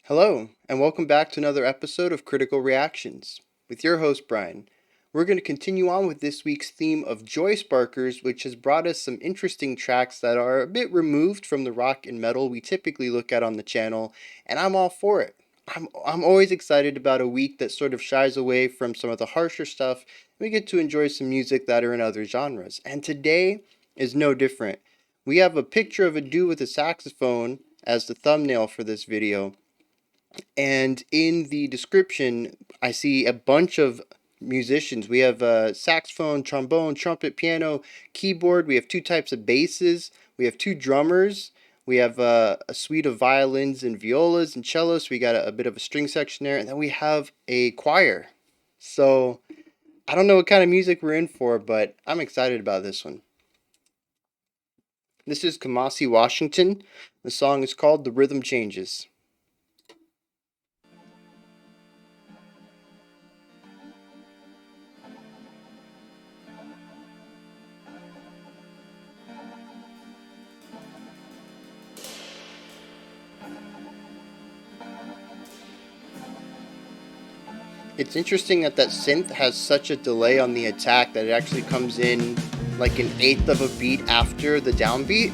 Hello, and welcome back to another episode of Critical Reactions with your host, Bryan. We're going to continue on with this week's theme of joy sparkers, which has brought us some interesting tracks that are a bit removed from the rock and metal we typically look at on the channel, and I'm all for it. I'm always excited about a week that sort of shies away from some of the harsher stuff. We get to enjoy some music that are in other genres, and today is no different. We have a picture of a dude with a saxophone as the thumbnail for this video. And in the description, I see a bunch of musicians. We have saxophone, trombone, trumpet, piano, keyboard. We have two types of basses. We have two drummers. We have a suite of violins and violas and cellos. We got a bit of a string section there. And then we have a choir. So I don't know what kind of music we're in for, but I'm excited about this one. This is Kamasi Washington. The song is called The Rhythm Changes. It's interesting that synth has such a delay on the attack that it actually comes in like an eighth of a beat after the downbeat.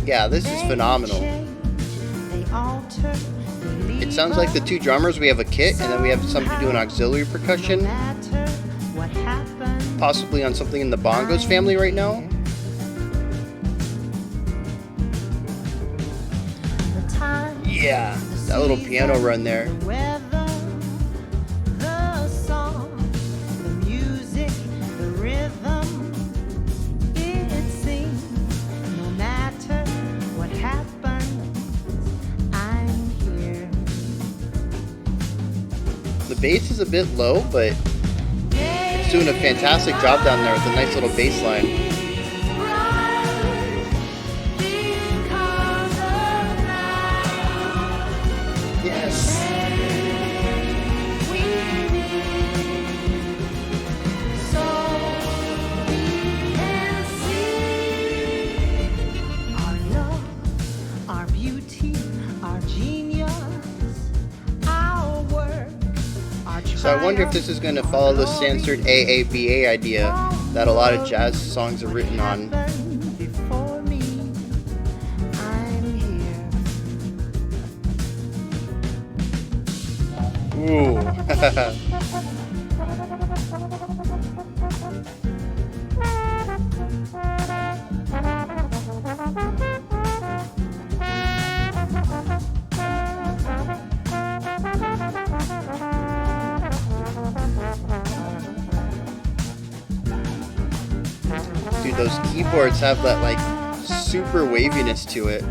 Yeah, this is phenomenal. It sounds like the two drummers, we have a kit, and then we have somebody doing auxiliary percussion. Possibly on something in the bongos family right now. Yeah, that little piano run there. The bass is a bit low, but it's doing a fantastic job down there with a nice little bass line. Yes. So I wonder if this is going to follow the censored AABA idea that a lot of jazz songs are written on. Ooh. Dude, those keyboards have that like super waviness to it.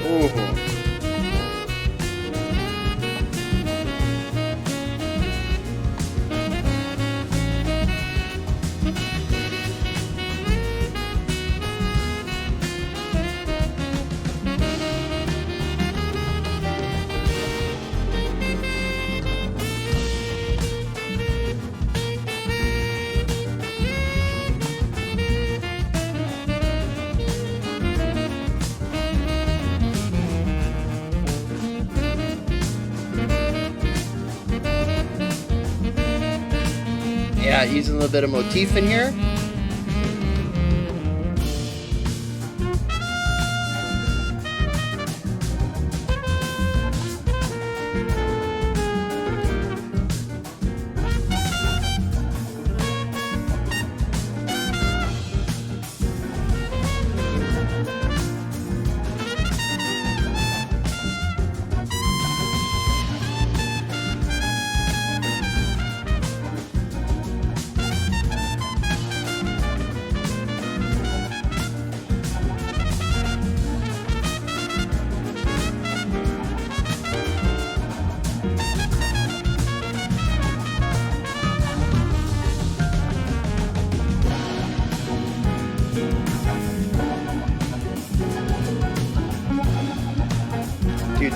Ooh. Yeah, using a little bit of motif in here.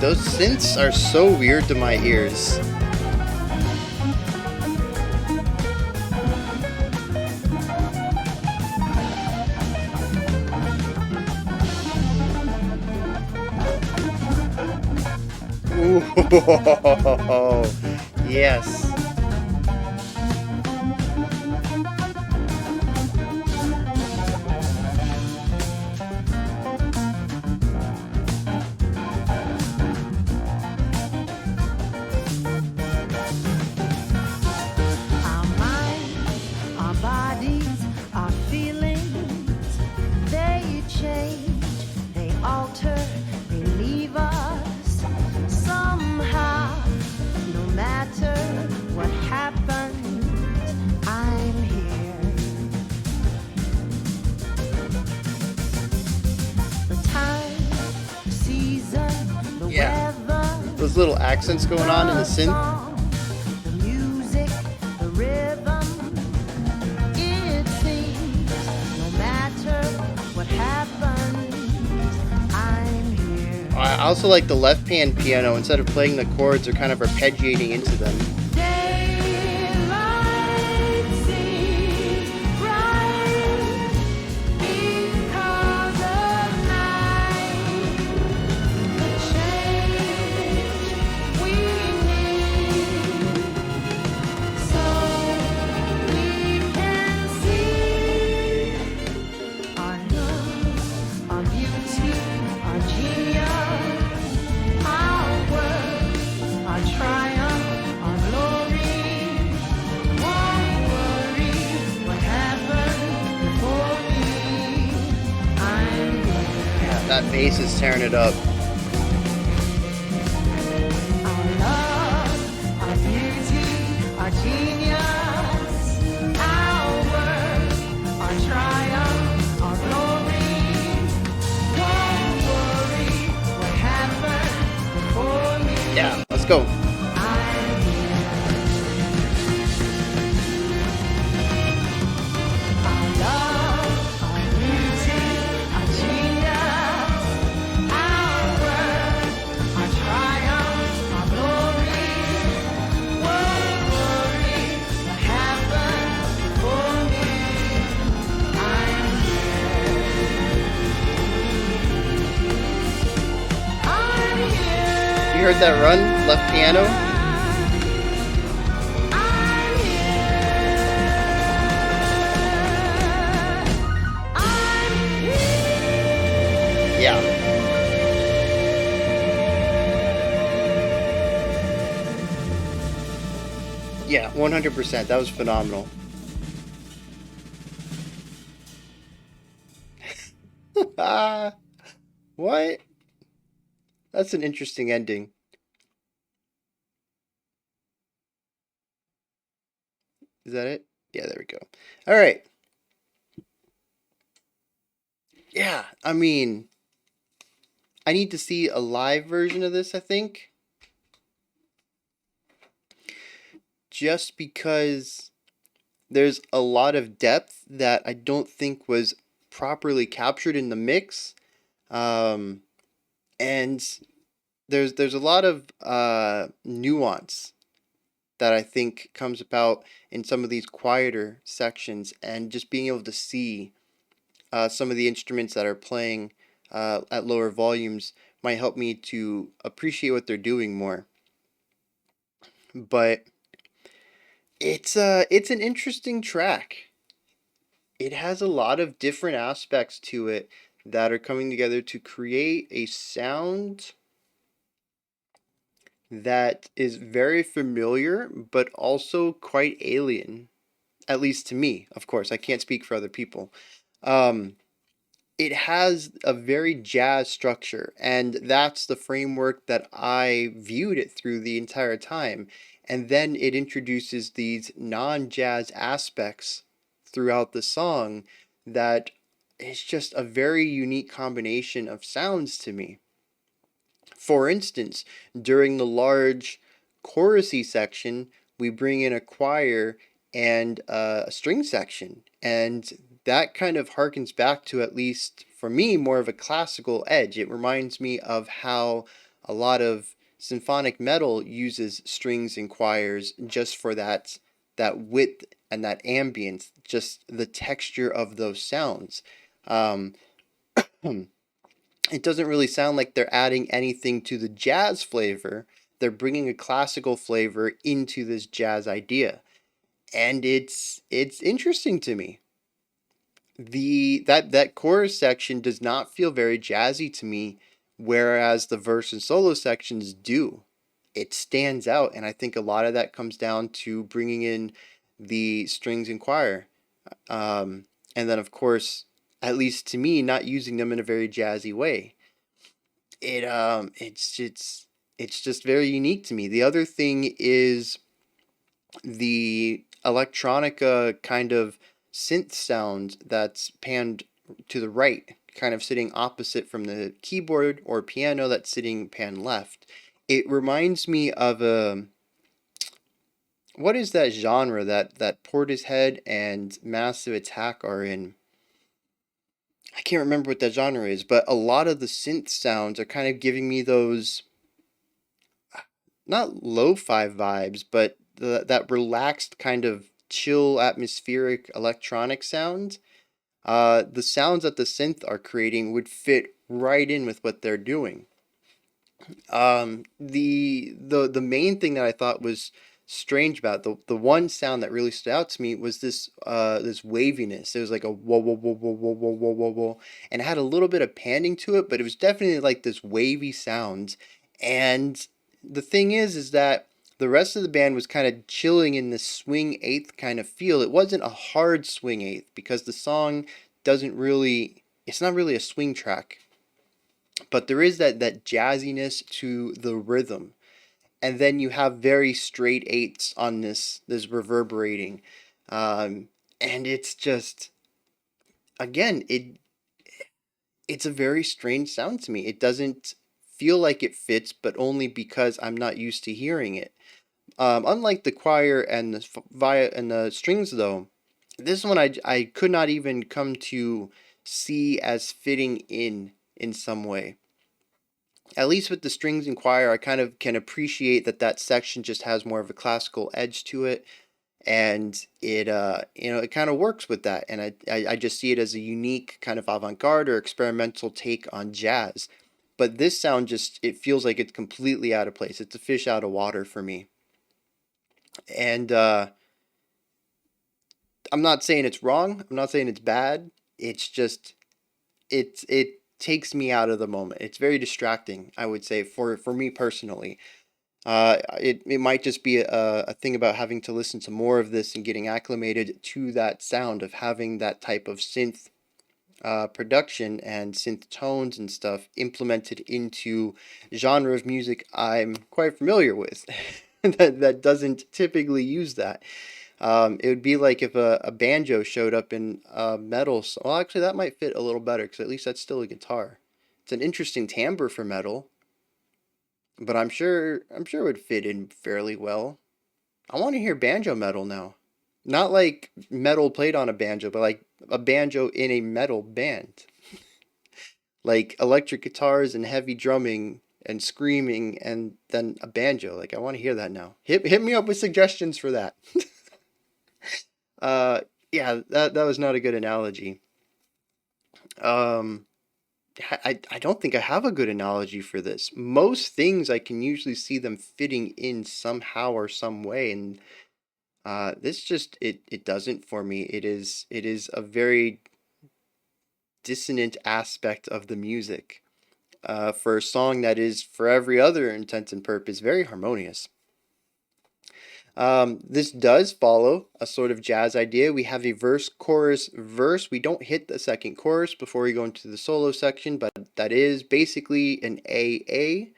those synths are so weird to my ears. Ooh, yes. Our minds, our bodies, our feelings, they change, they alter, they leave us somehow. No matter what happens, I'm here. The time, the season, the Yeah. weather, Those little accents going on in the synth. the music, the rhythm. It seems no matter what happens, I'm here. I also like the left hand piano. Instead of playing the chords, they're kind of arpeggiating into them. Daylight seems bright because of night. The change we need, so we can see our love, our beauty, our genius, our worth, our triumph, our glory. Won't worry what happened before me. I'm here. That bass is tearing it up. Our love, our beauty, our genius, our worth, our triumph, our glory. Won't worry what happened before me. Yeah, let's go. I'm here. Our love, our beauty, our genius, our worth, our triumph, our glory. Won't worry what happened before me. I'm here. I'm here. You heard that run? Left piano? I'm here. Yeah. Yeah, 100%. That was phenomenal. What? That's an interesting ending. Is that it? Yeah, there we go. All right. Yeah, I mean, I need to see a live version of this, I think. Just because there's a lot of depth that I don't think was properly captured in the mix. And there's a lot of nuance that I think comes about in some of these quieter sections, and just being able to see some of the instruments that are playing at lower volumes might help me to appreciate what they're doing more. But it's an interesting track. It has a lot of different aspects to it that are coming together to create a sound that is very familiar but also quite alien, at least to me. Of course, I can't speak for other people. Um, it has a very jazz structure, and that's the framework that I viewed it through the entire time. And then it introduces these non-jazz aspects throughout the song that is just a very unique combination of sounds to me. For instance, during the large chorusy section, we bring in a choir and a string section, and that kind of harkens back to, at least for me, more of a classical edge. It reminds me of how A lot of symphonic metal uses strings and choirs just for that width and that ambience, just the texture of those sounds. Um, it doesn't really sound like they're adding anything to the jazz flavor. They're bringing a classical flavor into this jazz idea, and it's interesting to me. That chorus section does not feel very jazzy to me, whereas the verse and solo sections do. It stands out, and I think a lot of that comes down to bringing in the strings and choir, and then of course, at least to me, not using them in a very jazzy way. It's just very unique to me. The other thing is the electronica kind of synth sound that's panned to the right, kind of sitting opposite from the keyboard or piano that's sitting pan left. It reminds me of a what is that genre that Portishead and Massive Attack are in? I can't remember what that genre is, but a lot of the synth sounds are kind of giving me those not lo-fi vibes, but that relaxed kind of chill atmospheric electronic sound. The sounds that the synth are creating would fit right in with what they're doing. The main thing that I thought was strange about the one sound that really stood out to me was this waviness. It was like a whoa whoa whoa whoa whoa whoa whoa whoa whoa, and it had a little bit of panning to it, but it was definitely like this wavy sound. And the thing is that the rest of the band was kind of chilling in this swing eighth kind of feel. It wasn't a hard swing eighth because the song doesn't really. It's not really a swing track, but there is that jazziness to the rhythm, and then you have very straight eights on this reverberating, um, and it's just again it's a very strange sound to me. It doesn't feel like it fits, but only because I'm not used to hearing it. Unlike the choir and the via and the strings, though, this one I could not even come to see as fitting in some way. At least with the strings and choir, I kind of can appreciate that section just has more of a classical edge to it, and it kind of works with that, and I just see it as a unique kind of avant-garde or experimental take on jazz. But this sound just it feels like it's completely out of place. It's a fish out of water for me, and I'm not saying it's wrong. I'm not saying it's bad. It's just it takes me out of the moment. It's very distracting, I would say, for me personally. It might just be a thing about having to listen to more of this and getting acclimated to that sound of having that type of synth production and synth tones and stuff implemented into genre of music I'm quite familiar with that doesn't typically use that. It would be like if a banjo showed up in metal. Well, actually, that might fit a little better because at least that's still a guitar. It's an interesting timbre for metal, but I'm sure it would fit in fairly well. I want to hear banjo metal now. Not like metal played on a banjo, but like a banjo in a metal band. Like electric guitars and heavy drumming and screaming and then a banjo. Like I want to hear that now. Hit me up with suggestions for that. Uh yeah, that was not a good analogy. Um I don't think I have a good analogy for this. Most things I can usually see them fitting in somehow or some way, and this just it doesn't for me. It is a very dissonant aspect of the music. For a song that is, for every other intent and purpose, very harmonious. This does follow a sort of jazz idea. We have a verse, chorus, verse. We don't hit the second chorus before we go into the solo section, but that is basically an A.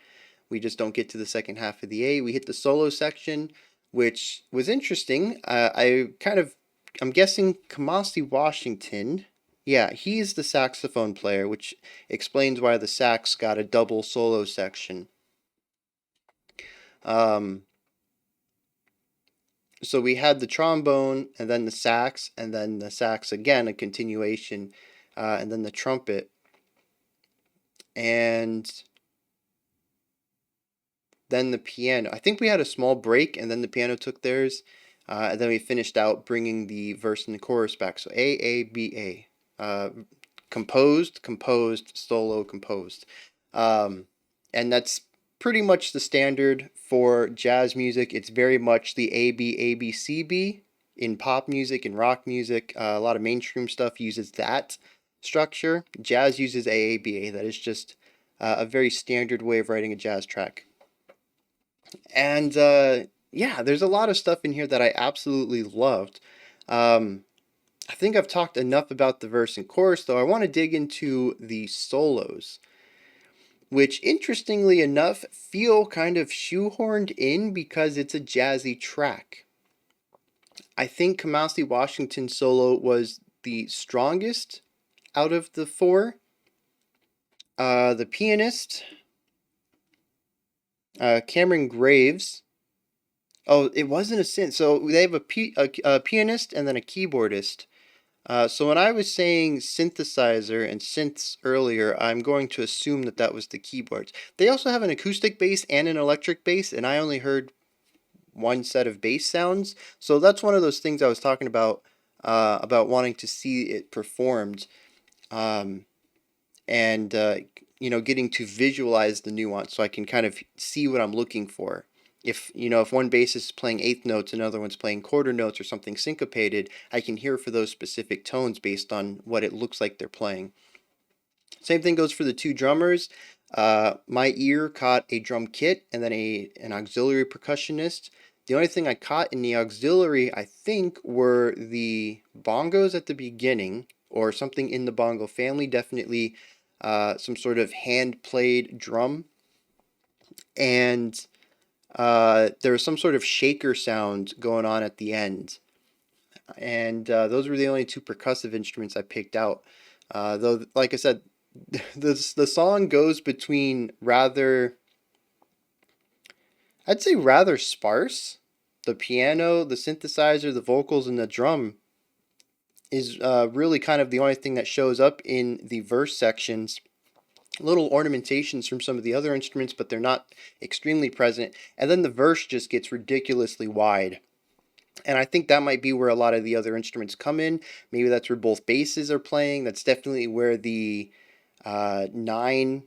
We just don't get to the second half of the A. We hit the solo section, which was interesting. I'm guessing Kamasi Washington. Yeah, he's the saxophone player, which explains why the sax got a double solo section. Um, so we had the trombone, and then the sax, and then the sax again, a continuation, and then the trumpet. And then the piano. I think we had a small break, and then the piano took theirs, and then we finished out bringing the verse and the chorus back. So A B A, composed, composed, solo, composed, um, and that's pretty much the standard for jazz music. It's very much the A B C B in pop music and rock music. A lot of mainstream stuff uses that structure. Jazz uses AABA. That is just a very standard way of writing a jazz track. And yeah, there's a lot of stuff in here that I absolutely loved. Um, I think I've talked enough about the verse and chorus, though. I want to dig into the solos, which interestingly enough feel kind of shoehorned in because it's a jazzy track. I think Kamasi Washington's solo was the strongest out of the four. The pianist, Cameron Graves. Oh, it wasn't a synth. So they have a pianist and then a keyboardist. So when I was saying synthesizer and synths earlier, I'm going to assume that that was the keyboards. They also have an acoustic bass and an electric bass, and I only heard one set of bass sounds. So that's one of those things I was talking about wanting to see it performed, um, and getting to visualize the nuance so I can kind of see what I'm looking for. If one bass is playing eighth notes, another one's playing quarter notes or something syncopated, I can hear for those specific tones based on what it looks like they're playing. Same thing goes for the two drummers. My ear caught a drum kit and then an auxiliary percussionist. The only thing I caught in the auxiliary, I think, were the bongos at the beginning, or something in the bongo family. Definitely some sort of hand-played drum. And there was some sort of shaker sound going on at the end. And those were the only two percussive instruments I picked out. Though, like I said, the song goes between I'd say rather sparse. The piano, the synthesizer, the vocals, and the drum is really kind of the only thing that shows up in the verse sections. Little ornamentations from some of the other instruments, but they're not extremely present. And then the verse just gets ridiculously wide. And I think that might be where a lot of the other instruments come in. Maybe that's where both basses are playing. That's definitely where the nine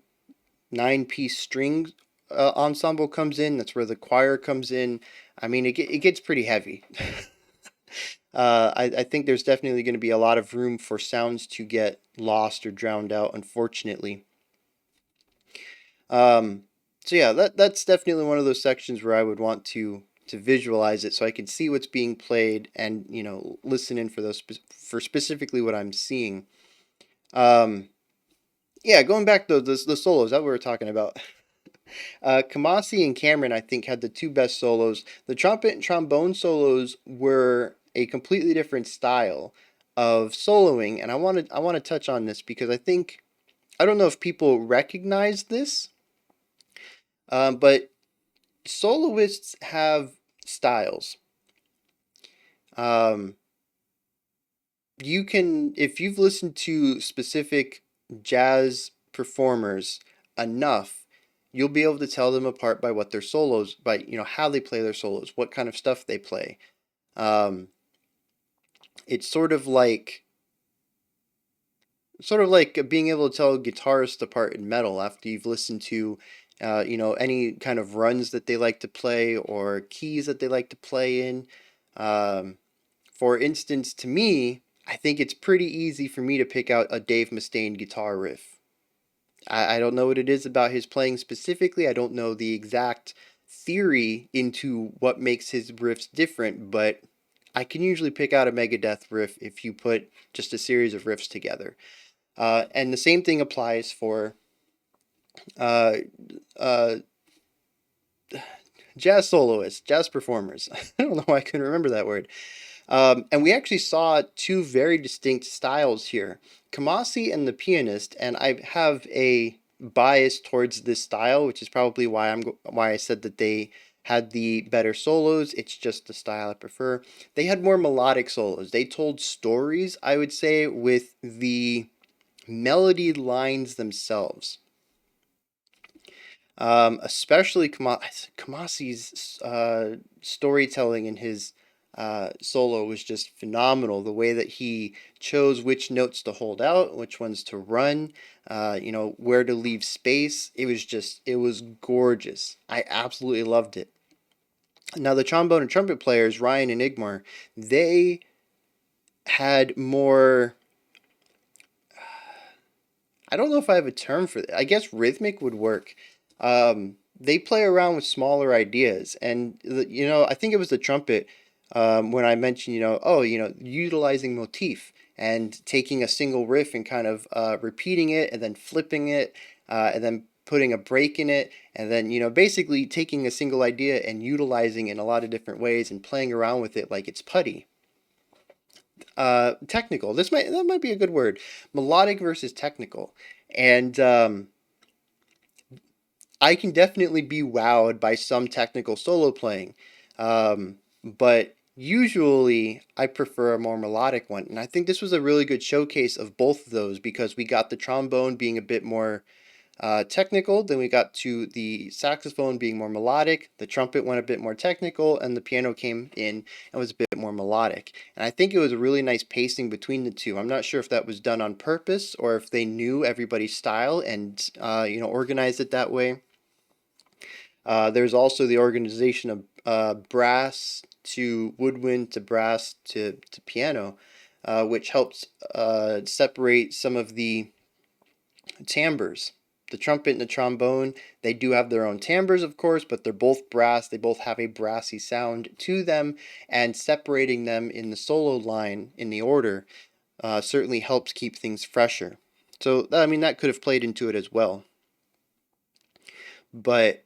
piece string ensemble comes in. That's where the choir comes in. I mean, it gets pretty heavy. I think there's definitely going to be a lot of room for sounds to get lost or drowned out, unfortunately. Um, so yeah, that's definitely one of those sections where I would want to visualize it so I can see what's being played and listen in for for specifically what I'm seeing. Um, yeah, going back to the solos that we were talking about. Kamasi and Cameron, I think, had the two best solos. The trumpet and trombone solos were a completely different style of soloing, and I want to touch on this because I don't know if people recognize this, but soloists have styles. Um, you can, if you've listened to specific jazz performers enough, you'll be able to tell them apart by what their solos, by how they play their solos, what kind of stuff they play. Um, it's sort of like being able to tell a guitarist apart in metal after you've listened to any kind of runs that they like to play or keys that they like to play in. Um, for instance, to me, I think it's pretty easy for me to pick out a Dave Mustaine guitar riff. I don't know what it is about his playing specifically. I don't know the exact theory into what makes his riffs different, but I can usually pick out a Megadeth riff if you put just a series of riffs together. And the same thing applies for uh, uh, jazz soloists, jazz performers. I don't know why I couldn't remember that word. And we actually saw two very distinct styles here. Kamasi and the pianist, and I have a bias towards this style, which is probably why I said that they had the better solos. It's just the style I prefer. They had more melodic solos. They told stories, I would say, with the melody lines themselves. Especially Kamasi's storytelling in his solo was just phenomenal. The way that he chose which notes to hold out, which ones to run, where to leave space. It was gorgeous. I absolutely loved it. Now, the trombone and trumpet players, Ryan and Igmar, they had more. I don't know if I have a term for that. I guess rhythmic would work. They play around with smaller ideas, and I think it was the trumpet when I mentioned, utilizing motif and taking a single riff and kind of repeating it, and then flipping it, and then putting a break in it, and then basically taking a single idea and utilizing it in a lot of different ways and playing around with it like it's putty. Technical. That might be a good word. Melodic versus technical, and I can definitely be wowed by some technical solo playing, but usually I prefer a more melodic one. And I think this was a really good showcase of both of those because we got the trombone being a bit more technical, then we got to the saxophone being more melodic, the trumpet went a bit more technical, and the piano came in and was a bit more melodic. And I think it was a really nice pacing between the two. I'm not sure if that was done on purpose or if they knew everybody's style and organized it that way. There's also the organization of brass to woodwind to brass to piano, which helps separate some of the timbres. The trumpet and the trombone, they do have their own timbres, of course, but they're both brass. They both have a brassy sound to them, and separating them in the solo line in the order certainly helps keep things fresher. So, I mean, that could have played into it as well. But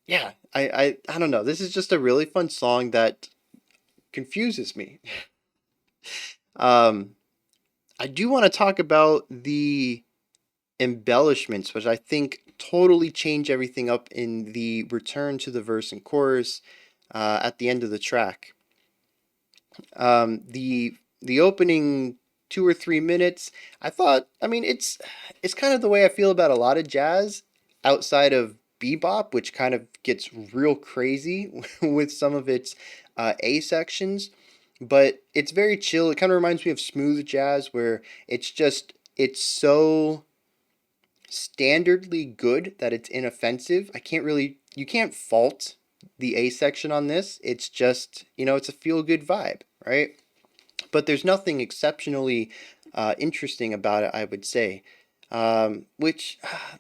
yeah, I don't know. This is just a really fun song that confuses me. Um, I do want to talk about the embellishments, which I think totally change everything up in the return to the verse and chorus at the end of the track. The opening 2 or 3 minutes, I thought, I mean, it's kind of the way I feel about a lot of jazz outside of bebop, which kind of gets real crazy with some of its A sections. But it's very chill. It kind of reminds me of smooth jazz, where it's so standardly good that it's inoffensive. You can't fault the A section on this. It's just, it's a feel good vibe, right? But there's nothing exceptionally interesting about it, I would say. Which,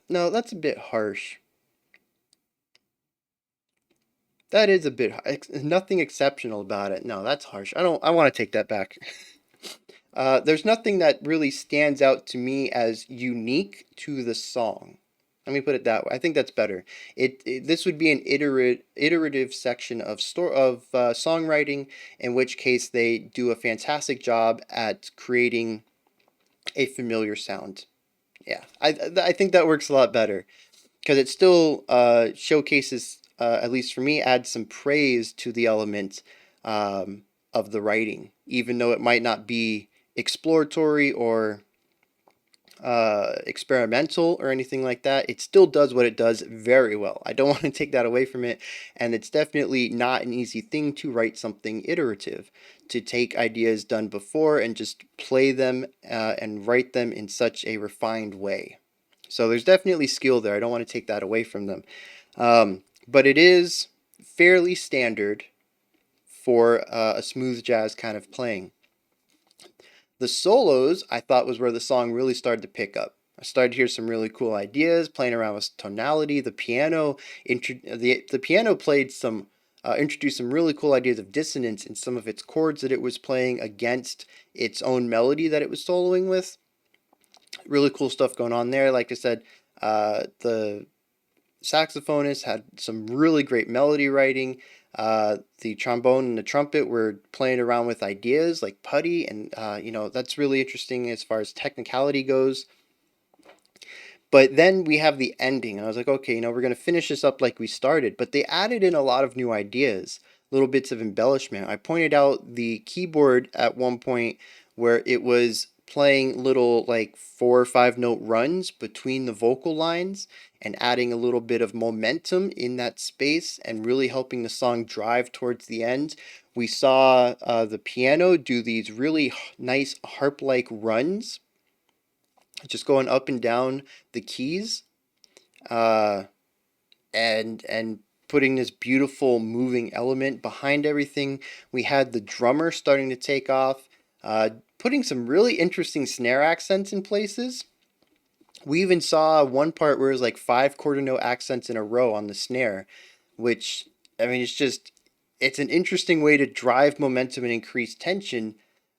no, that's a bit harsh. That is a bit, nothing exceptional about it. No, that's harsh. I want to take that back. There's nothing that really stands out to me as unique to the song. Let me put it that way. I think that's better. This would be an iterative section of songwriting, in which case they do a fantastic job at creating a familiar sound. Yeah, I think that works a lot better because it still showcases, at least for me, adds some praise to the element of the writing, even though it might not be exploratory or experimental or anything like that. It still does what it does very well. I don't want to take that away from it, and it's definitely not an easy thing to write something iterative, to take ideas done before and just play them and write them in such a refined way. So there's definitely skill there. I don't want to take that away from them. But it is fairly standard for a smooth jazz kind of playing. The solos, I thought, was where the song really started to pick up. I started to hear some really cool ideas, playing around with tonality. The piano played some, introduced some really cool ideas of dissonance in some of its chords that it was playing against its own melody that it was soloing with. Really cool stuff going on there. Like I said, the saxophonist had some really great melody writing. The trombone and the trumpet were playing around with ideas like putty, and that's really interesting as far as technicality goes. But then we have the ending, and I was like, okay, we're going to finish this up like we started. But they added in a lot of new ideas, little bits of embellishment. I pointed out the keyboard at one point where it was playing little like 4 or 5 note runs between the vocal lines, and adding a little bit of momentum in that space and really helping the song drive towards the end. We saw the piano do these really nice harp-like runs, just going up and down the keys, uh, and putting this beautiful moving element behind everything. We had the drummer starting to take off, putting some really interesting snare accents in places. We even saw one part where it was like 5 quarter note accents in a row on the snare, which, I mean, it's an interesting way to drive momentum and increase tension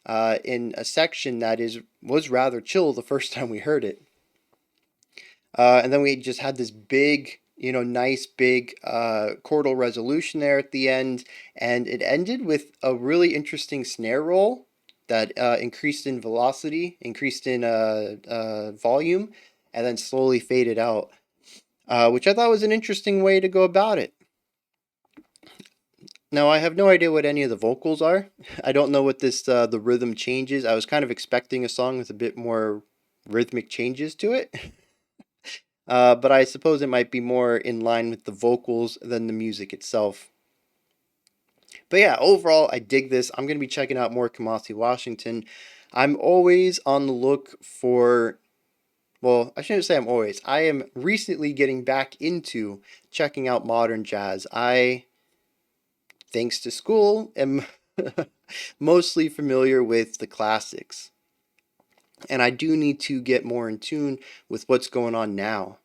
in a section that was rather chill the first time we heard it. And then we just had this big, nice big chordal resolution there at the end, and it ended with a really interesting snare roll that increased in velocity, increased in volume, and then slowly faded out, which I thought was an interesting way to go about it. Now, I have no idea what any of the vocals are. I don't know what the rhythm changes. I was kind of expecting a song with a bit more rhythmic changes to it. But I suppose it might be more in line with the vocals than the music itself. But yeah, overall, I dig this. I'm going to be checking out more Kamasi Washington. I'm always on the look for, well, I shouldn't say I'm always. I am recently getting back into checking out modern jazz. I, thanks to school, am mostly familiar with the classics. And I do need to get more in tune with what's going on now.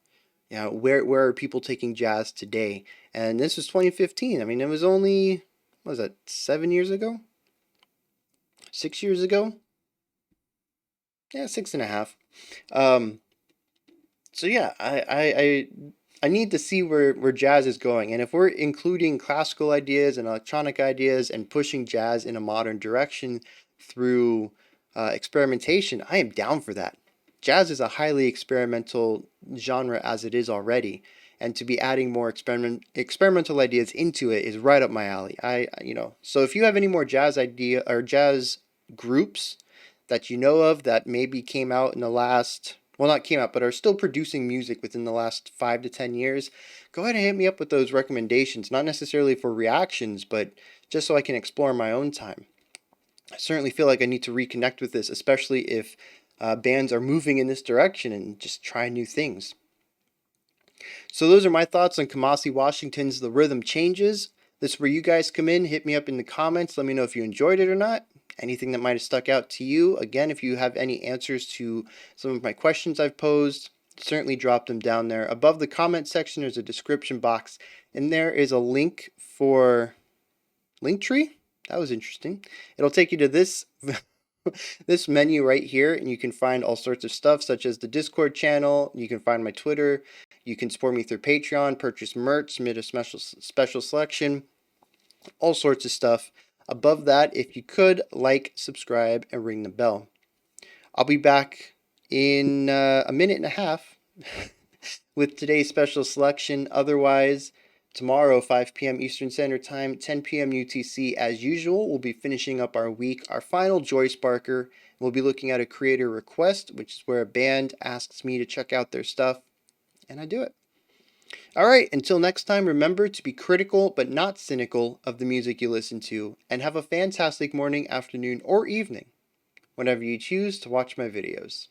Where are people taking jazz today? And this was 2015. I mean, it was only, what was that, 7 years ago? 6 years ago? Yeah, 6.5. Um, so yeah, I need to see where jazz is going. And if we're including classical ideas and electronic ideas and pushing jazz in a modern direction through experimentation, I am down for that. Jazz is a highly experimental genre as it is already, and to be adding more experimental ideas into it is right up my alley. So if you have any more jazz idea or jazz groups that you know of that maybe came out in the last, well, not came out, but are still producing music within the last 5 to 10 years, go ahead and hit me up with those recommendations. Not necessarily for reactions, but just so I can explore in my own time. I certainly feel like I need to reconnect with this, especially if bands are moving in this direction and just try new things. So those are my thoughts on Kamasi Washington's The Rhythm Changes. This is where you guys come in. Hit me up in the comments. Let me know if you enjoyed it or not. Anything that might have stuck out to you. Again, if you have any answers to some of my questions I've posed, certainly drop them down there. Above the comment section, there's a description box, and there is a link for Linktree. That was interesting. It'll take you to this this menu right here, and you can find all sorts of stuff such as the Discord channel. You can find my Twitter. You can support me through Patreon, purchase merch, submit a special selection, all sorts of stuff. Above that, if you could, like, subscribe, and ring the bell. I'll be back in a minute and a half with today's special selection. Otherwise, tomorrow, 5 p.m. Eastern Standard Time, 10 p.m. UTC, as usual, we'll be finishing up our week, our final Joyce Barker. We'll be looking at a creator request, which is where a band asks me to check out their stuff, and I do it. All right, until next time, remember to be critical but not cynical of the music you listen to, and have a fantastic morning, afternoon, or evening, whenever you choose to watch my videos.